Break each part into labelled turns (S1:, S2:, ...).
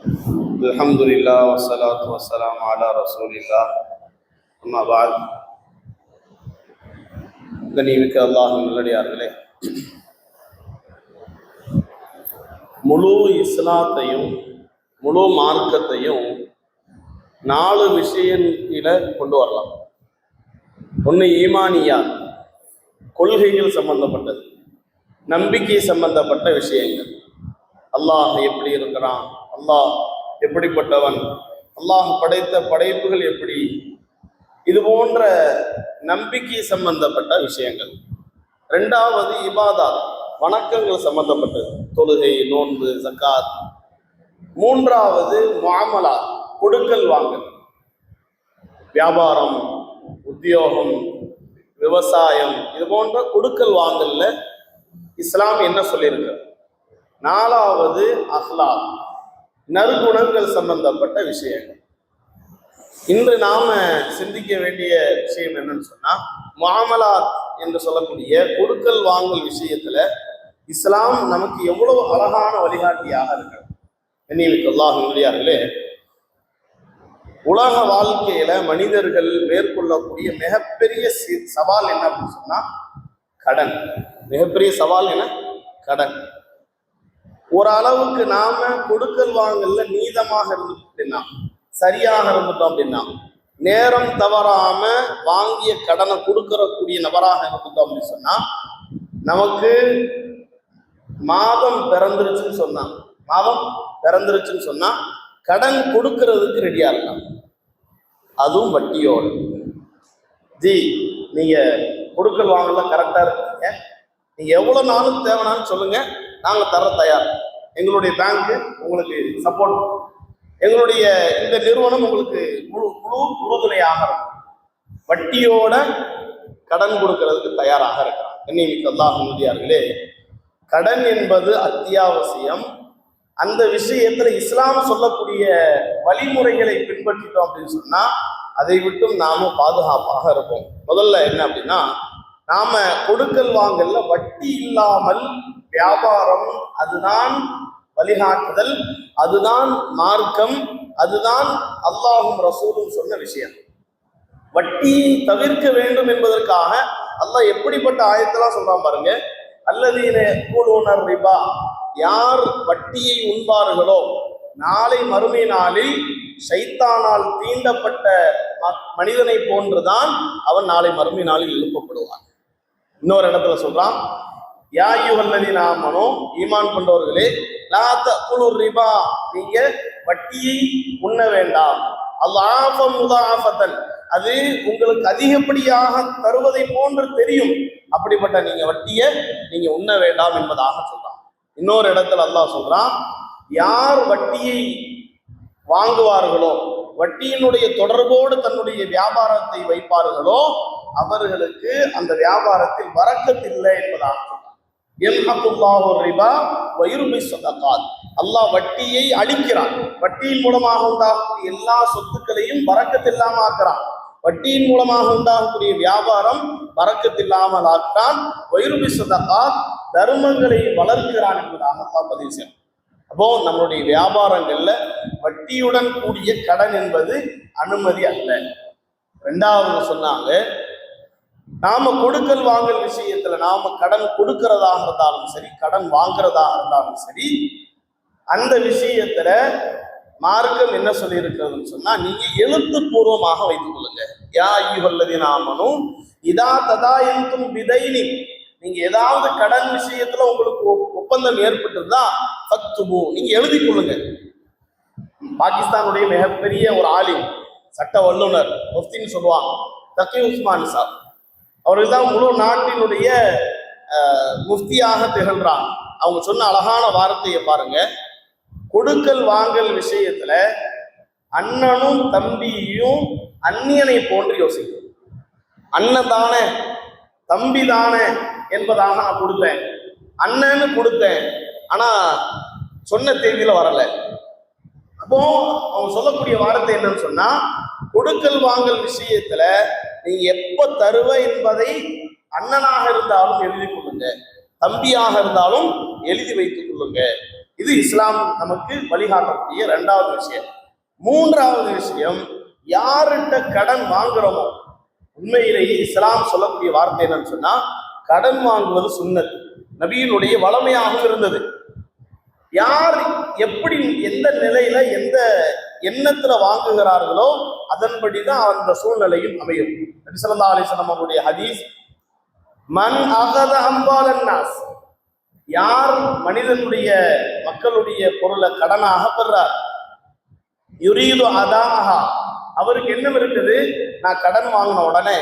S1: அல்ஹம்துலில்லாஹ் வஸ்ஸலாத்து வஸ்ஸலாமு அலா ரசூலில்லாஹ். அம்மா பஅத். கண்ணியமிக்க அல்லாஹ்வின் நல்லடியார்களே, முழு இஸ்லாத்தையும் முழு மார்க்கத்தையும் 4 விஷயத்தில கொண்டு வரலாம். ஒன்று ஈமானியா, கொள்கைகள் சம்பந்தப்பட்டது, நம்பிக்கை சம்பந்தப்பட்ட விஷயங்கள். அல்லாஹ் எப்படி இருக்கிறான், அல்லாஹ் எப்படிப்பட்டவன், அல்லாஹ் படைத்த படைப்புகள் எப்படி, இது போன்ற நம்பிக்கை சம்பந்தப்பட்ட விஷயங்கள். 2வது இபாதத், வணக்கங்கள் சம்பந்தப்பட்டது, தொழுகை, நோன்பு, ஜக்காத். 3வது முஆமலாத், கொடுக்கல் வாங்கல், வியாபாரம், உத்தியோகம், விவசாயம், இது போன்ற கொடுக்கல் வாங்கல்ல இஸ்லாம் என்ன சொல்லியிருக்கு. 4வது அஹ்லாக், நற்குணங்கள் சம்பந்தப்பட்ட விஷயங்கள். இன்று நாம சிந்திக்க வேண்டிய விஷயம் என்னன்னு சொன்னா, முஆமலாத் என்று சொல்லக்கூடிய கொடுக்கல் வாங்கல் விஷயத்துல இஸ்லாம் நமக்கு எவ்வளவு அழகான வழிகாட்டியாக இருக்கிறது. கண்ணியமிக்க அல்லாஹ்வின் நல்லடியார்களே, உலக வாழ்க்கையில மனிதர்கள் மேற்கொள்ளக்கூடிய மிகப்பெரிய சவால் என்ன அப்படின்னு சொன்னா கடன். மிகப்பெரிய சவால் என்ன? கடன். ஓரளவுக்கு நாம கொடுக்கல் வாங்கல்ல நீதமாக இருந்துட்டோம் அப்படின்னா, சரியாக இருந்துட்டோம் அப்படின்னா, நேரம் தவறாம வாங்கிய கடனை கொடுக்கறக்கூடிய நபராக இருந்துட்டோம் அப்படின்னு சொன்னா, நமக்கு மாதம் பிறந்துருச்சுன்னு சொன்னா கடன் கொடுக்கறதுக்கு ரெடியா இருக்கலாம். அதுவும் வட்டியோடு. நீங்க கொடுக்கல் வாங்கல கரெக்டா இருக்கீங்க, நீங்க எவ்வளவு நாளும் தேவைனாலும் சொல்லுங்க, நாங்க தர தயார். எங்களுடைய பேங்க் உங்களுக்கு சப்போர்ட், எங்களுடைய இந்த நிறுவனம் உங்களுக்கு முழு உறுதுணையாக இருக்கும். வட்டியோட கடன் கொடுக்கறதுக்கு தயாராக இருக்கிறார். கண்ணியமிக்க அல்லாஹ்வின் நல்லடியார்களே, கடன் என்பது அத்தியாவசியம். அந்த விஷயத்துல இஸ்லாம் சொல்லக்கூடிய வழிமுறைகளை பின்பற்றிட்டோம் அப்படின்னு சொன்னா அதை விட்டும் நாம பாதுகாப்பாக இருப்போம். முதல்ல என்ன அப்படின்னா, நாம கொடுக்கல் வாங்கல்ல வட்டி இல்லாமல் வியாபாரம், அதுதான் வழிகாட்டுதல், அதுதான் மார்க்கம், அதுதான் அல்லாஹும் ரசூலும் சொன்ன விஷயம். வட்டியை தவிர்க்க வேண்டும் என்பதற்காக அல்லாஹ் எப்படிப்பட்ட ஆயத்தெல்லாம் சொல்றான் பாருங்க. அல்லதீன யக்கூலூன ரிபா, யார் வட்டியை உண்பார்களோ நாளை மறுமை நாளில் ஷைத்தானால் தீண்டப்பட்ட மனிதனை போன்றுதான் அவன் நாளை மறுமை நாளில் எழுப்பப்படுவான். இன்னொரு இடத்துல சொல்றான், யா அய்யுஹல்லதீன ஆமனூ, ஈமான் கொண்டவர்களே, லா தஅகுலு ரிபா, நீங்க வட்டியை உண்ண வேண்டாம். அல்லாஹ் முதாஃபதன், அது உங்களுக்கு அதிகப்படியாக தருவதை போன்று தெரியும், அப்படிப்பட்ட நீங்க வட்டியை நீங்க உண்ண வேண்டாம் என்பதாக சொல்றான். இன்னொரு இடத்துல அல்லாஹ் சொல்றான், யார் வட்டியை வாங்குவார்களோ, வட்டியினுடைய தொடர்போடு தன்னுடைய வியாபாரத்தை வைப்பார்களோ அவர்களுக்கு அந்த வியாபாரத்தில் பரக்கத் இல்லை என்பதாக சொல்றான். யம்ஹகுல்லாஹு ரிபா வ யுர்பி ஸதகாத், அல்லாஹ் வட்டியை அழிக்கிறான். வட்டியின் மூலமாக உண்டாகக்கூடிய எல்லா சொத்துக்களையும் பரக்கத் இல்லாம ஆக்குறான். வட்டியின் மூலமாக உண்டாகக்கூடிய வியாபாரம் பரக்கத் இல்லாமல் ஆக்குறான். வ யுர்பி ஸதகாத், தர்மங்களை வளர்க்கிறான் என்பதாக பதிவு செய்யணும். அப்போ நம்மளுடைய வியாபாரங்கள்ல வட்டியுடன் கூடிய கடன் என்பது அனுமதி அல்ல. 2வது சொன்னாங்க, நாம கொடுக்கல் வாங்கல் விஷயத்துல நாம கடன் கொடுக்கிறதாக இருந்தாலும் சரி, கடன் வாங்குறதாக இருந்தாலும் சரி, அந்த விஷயத்துல மார்க்கம் என்ன சொல்லி இருக்கிறதுன்னு சொன்னா, நீங்க எழுத்துப்பூர்வமாக வைத்துக் கொள்ளுங்க. யா அய்யுஹல்லதீன ஆமனூ இதா ததாயன்தும் பிதைனி, நீங்க ஏதாவது கடன் விஷயத்துல உங்களுக்கு ஒப்பந்தம் ஏற்பட்டுதான் ஃபக்துபு, நீங்க எழுதி கொள்ளுங்க. பாகிஸ்தானுடைய மிகப்பெரிய ஒரு ஆலிம், சட்ட வல்லுநர், முஃப்தின்னு சொல்லுவாங்க, தகி உஸ்மான் சாப், அவர்கள் தான் முழு நாட்டினுடைய முஃப்தியாக திகழ்றாங்க. அவங்க சொன்ன அழகான வார்த்தையை பாருங்க. கொடுக்கல் வாங்கல் விஷயத்துல அண்ணனும் தம்பியும் அந்நியனை போன்று யோசிக்கும். அண்ணன் தானே தம்பி தானே என்பதாக நான் கொடுத்தேன், அண்ணன்னு கொடுத்தேன், ஆனா சொன்ன தேதியில வரல. அப்போ அவங்க சொல்லக்கூடிய வார்த்தை என்னன்னு சொன்னா, கொடுக்கல் வாங்கல் விஷயத்துல நீங்க எப்ப தருவ என்பதை அண்ணனாக இருந்தாலும் எழுதி கொள்ளுங்க, தம்பியாக இருந்தாலும் எழுதி வைத்துக் கொள்ளுங்க. இது இஸ்லாம் நமக்கு வழிகாட்டக்கூடிய இரண்டாவது விஷயம். மூன்றாவது விஷயம், யார்கிட்ட கடன் வாங்குறோமோ, உண்மையிலேயே இஸ்லாம் சொல்லக்கூடிய வார்த்தை என்னன்னு சொன்னா, கடன் வாங்குவது சுன்னத், நபியினுடைய வளமையாக இருந்தது. யார் எப்படி எந்த நிலையில எந்த எண்ணத்துல வாங்குகிறார்களோ அதன்படிதான் அந்த சூழ்நிலையும் அமையும். நபி ஸல்லல்லாஹு அலைஹி வஸல்லம் அவருடைய ஹதீஸ், மன் அகத அம்வாலன் நாஸ், யார் மனிதனுடைய மக்களுடைய பொருளை கடனாக பெறார், யுரீது அதாஹா, அவருக்கு எண்ணம் இருக்குது, நான் கடன் வாங்கின உடனே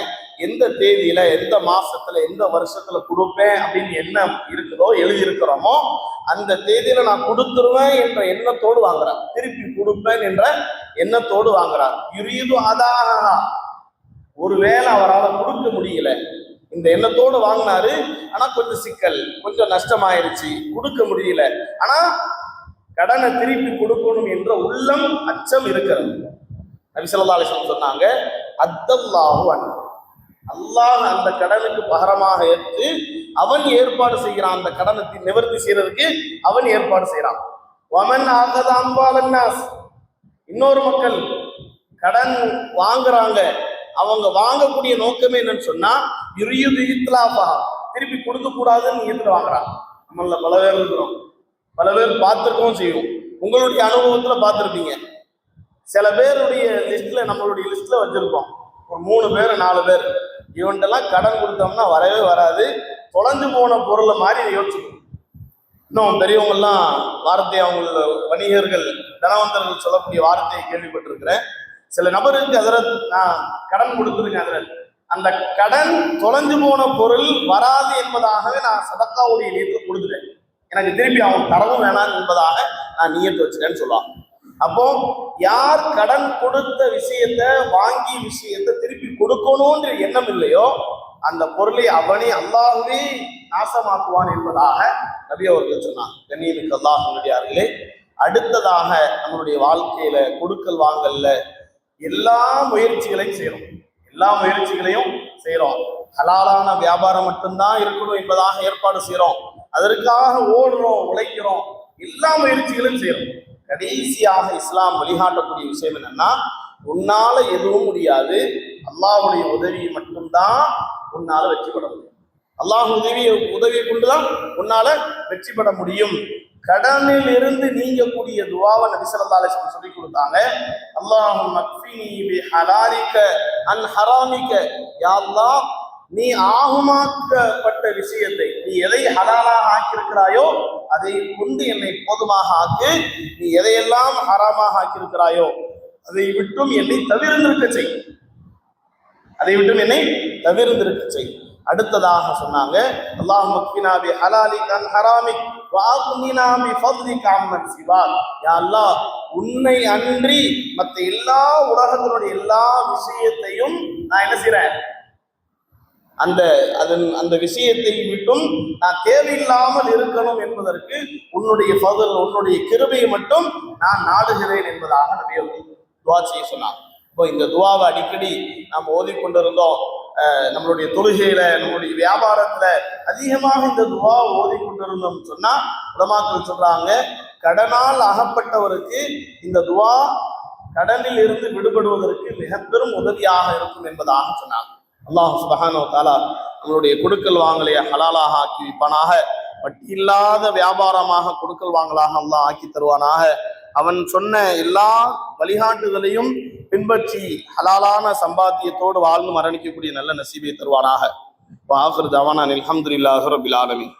S1: எந்த தேதியில எந்த மாசத்துல எந்த வருஷத்துல கொடுப்பேன் அப்படின்னு எண்ணம் இருக்குதோ எழுதியிருக்கிறோமோ அந்த தேதியில நான் கொடுத்துருவேன் என்ற எண்ணத்தோடு வாங்குறார், திருப்பி கொடுப்பேன் என்ற எண்ணத்தோடு வாங்குறார். யுரீது அதாஹா, ஒருவேளை அவரால் கொடுக்க முடியல, இந்த எண்ணத்தோடு வாங்கினாரு, ஆனா கொஞ்சம் சிக்கல், கொஞ்சம் நஷ்டமாயிருச்சு, கொடுக்க முடியல, ஆனா கடனை திருப்பி கொடுக்கணும் என்ற உள்ளம் அச்சம் இருக்கிறது. நபி ஸல்லல்லாஹு அலைஹி வஸல்லம் சொன்னாங்க, அத்தல்லாஹு அன்ஹு, அல்லாஹ் அந்த கடனுக்கு பகரமாக ஏற்று அவன் ஏற்பாடு செய்கிறான், அந்த கடனை நிவர்த்தி செய்யறதுக்கு அவன் ஏற்பாடு செய்யறான். வமன் அகத அம்வாலன் நாஸ், இன்னொரு மக்கள் கடன் வாங்குறாங்க, அவங்க வாங்கக்கூடிய நோக்கமே என்னன்னு சொன்னா யுரீது இத்லாஃபா, திருப்பி கொடுக்க கூடாதுன்னு நியத்துல வாங்குறாங்க. நம்மள பல பேர் இருக்கிறோம், பல பேர் பார்த்துருக்கவும் செய்வோம், உங்களுடைய அனுபவத்துல பார்த்துருப்பீங்க. சில பேருடைய லிஸ்ட்ல, நம்மளுடைய லிஸ்ட்ல வச்சிருக்கோம் ஒரு 3 பேர் 4 பேர், இவன்ட்டெல்லாம் கடன் கொடுத்தோம்னா வரவே வராது, தொலைஞ்சு போன பொருளை மாதிரி யோசிச்சுக்கணும். இன்னும் பெரியவங்கெல்லாம் வார்த்தை, அவங்க வணிகர்கள் தனவந்தர்கள் சொல்லக்கூடிய வார்த்தையை கேள்விப்பட்டிருக்கிறேன். சில நபருக்கு ஹஜ்ரத் நான் கடன் கொடுத்துருக்கேன் ஹஜ்ரத், அந்த கடன் தொலைஞ்சு போன பொருள் வராது என்பதாகவே நான் சதக்காவுடைய நியத்தை கொடுத்துட்டேன், எனக்கு திருப்பி அவன் தரவும் வேணாம் என்பதாக நான் நியத்து வச்சுட்டேன்னு சொல்லுவான். அப்போ யார் கடன் கொடுத்த விஷயத்த, வாங்கி விஷயத்த திருப்பி கொடுக்கணும்ன்ற எண்ணம் இல்லையோ அந்த பொருளை அவனே அல்லாஹ்வே நாசமாக்குவான் என்பதாக நபி அவர்கள் சொன்னார். கண்ணியமிக்க அல்லாஹ்வினடியார்களே, அடுத்ததாக நம்மளுடைய வாழ்க்கையில கொடுக்கல் வாங்கல்ல எல்லா முயற்சிகளையும் செய்யறோம், எல்லா முயற்சிகளையும் செய்யறோம். ஹலாலான வியாபாரம் மட்டும்தான் இருக்கணும் என்பதாக ஏற்பாடு செய்யறோம், அதற்காக ஓடுறோம், உழைக்கிறோம், எல்லா முயற்சிகளையும் செய்யறோம். கடைசியாக இஸ்லாம் வழிகாட்டக்கூடிய விஷயம் என்னன்னா, உன்னால எதுவும் முடியாது, அல்லாஹ்வுடைய உதவி மட்டும்தான் உன்னால வெற்றி பெற முடியும், அல்லாஹ் உதவியை கொண்டுதான் உன்னால வெற்றி பெற முடியும். கடனில் இருந்து நீங்கக்கூடிய துஆவை நபி ஸல்லல்லாஹு அலைஹி வஸல்லம் சொல்லி கொடுத்தாங்க. அல்லாஹும்ம க்ஃபினி பிஹலாலிக அன் ஹராமிக, யா அல்லாஹ் நீ ஆகுமாக்கப்பட்ட விஷயத்தை, நீ எதை ஹலாலாக ஆக்கியிருக்கிறாயோ அதை கொண்டு என்னை போதுமாக ஆக்கு, நீ எதையெல்லாம் ஹராமாக ஆக்கியிருக்கிறாயோ அதை விட்டும் என்னை தவிர்ந்திருக்க செய், அதை விட்டும் என்னை தவிர்ந்திருக்க செய். அடுத்ததாக சொன்னாங்க, அல்லாஹும்ம க்ஃபினா பிஹலாலிக அன் ஹராமிக் வ அக்னினா பிஃضلிக அம்மன் சிவாக், யா அல்லாஹ் உன்னை அன்றி மற்ற எல்லா உலகத்தினுடைய எல்லா விஷயத்தையும் நான் என்ன செய்றேன், அந்த விஷயத்தை விட்டும் நான் தேவையில்லாமல் இருக்கணும் என்பதற்கு உன்னுடைய ஃபضல், உன்னுடைய கிருபையை மட்டும் நான் நாடுகிறேன் என்பதாக நபி அவர்கள் துஆ செய்ய சொன்னாங்க. இப்போ இந்த துஆவை அடிக்கடி நாம் ஓதிக்கொண்டிருந்தோம். நம்மளுடைய தொழுகையில, நம்மளுடைய வியாபாரத்துல அதிகமாக இந்த துஆ ஓதிக்கொண்டிருந்தோம் சொன்னா உலமாக்கள் சொல்றாங்க, கடனால் அகப்பட்டவருக்கு இந்த துஆ கடனில் இருந்து விடுபடுவதற்கு மிக பெரும் உதவியாக இருக்கும் என்பதாக சொன்னாங்க. அல்லாஹ் சுப்ஹானஹு வ தஆலா நம்மளுடைய கொடுக்கல் வாங்கலைய ஹலாலாக ஆக்கி வைப்பானாக, வட்டி இல்லாத வியாபாரமாக கொடுக்கல் வாங்கலாக அல்லாஹ் ஆக்கி தருவானாக. அவன் சொன்ன எல்லா வழிகாட்டுதலையும் பின்பற்றி ஹலாலான சம்பாத்தியத்தோடு வாழ்ந்து மரணிக்கக்கூடிய நல்ல நசீபை தருவானாக. வ ஆகிரு தஅவானா அல்ஹம்துலில்லாஹி ரப்பில் ஆலமீன்.